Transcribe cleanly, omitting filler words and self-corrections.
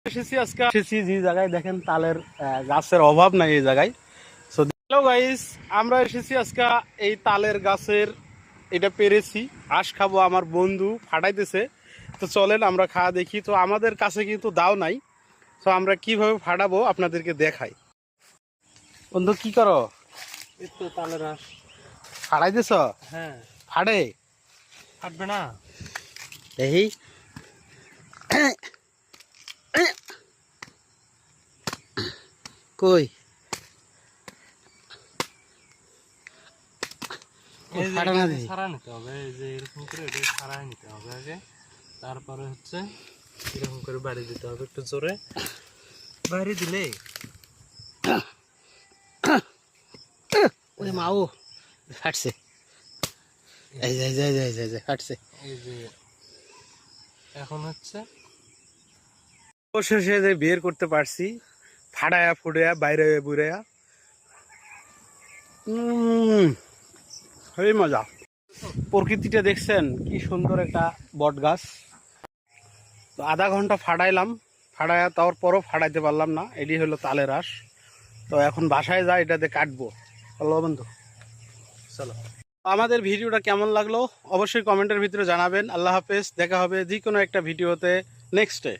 এসেছি যে জায়গায় দেখেন তালের গাছের অভাব নাই এই জায়গায়। সো হ্যালো গাইস, আমরা এসেছি আজকে এই তালের গাছের এটা পেরেছি, আঁশ খাবো। আমার বন্ধু ফাটাইতেছে, তো চলেন আমরা খাওয়া দেখি। তো আমাদের কাছে কিন্তু দাও নাই, তো আমরা কিভাবে ফাটাবো আপনাদেরকে দেখাই। বন্ধু কি করো? এই তো তালের আঁশ ফাটাইতেছ? হ্যাঁ। ফাটে? ফাটবে না? এই কই ফাটা না দিই? ছাড়া নিতে হবে, এই যে এরকম করে এটা ছাড়াই নিতে হবে আগে, তারপরে হচ্ছে এরকম করে বাড়ি দিতে হবে, একটু জোরে বাড়ি দিলে ওই মাও ফাটছে। এই যাই যাই যাই যাই যাই ফাটছে। এই যে এখন হচ্ছে অবশেষে যে বের করতে পারছি, ফাটায়া ফুটায়া বাইরে বুড়ায়া, হেবি মজা। প্রকৃতিটা দেখছেন কি সুন্দর, একটা বট গাছ। তো আধা ঘন্টা ফাটাইলাম, ফাটায়া তারপরও ফাটাইতে পারলাম না। এটি হলো তালের আঁশ। তো এখন বাসায় যা এটাতে কাটবো। চলো বন্ধু চলো। আমাদের ভিডিওটা কেমন লাগলো অবশ্যই কমেন্টের ভিতরে জানাবেন। আল্লাহ হাফেজ, দেখা হবে যে কোনো একটা ভিডিওতে নেক্সট ডে।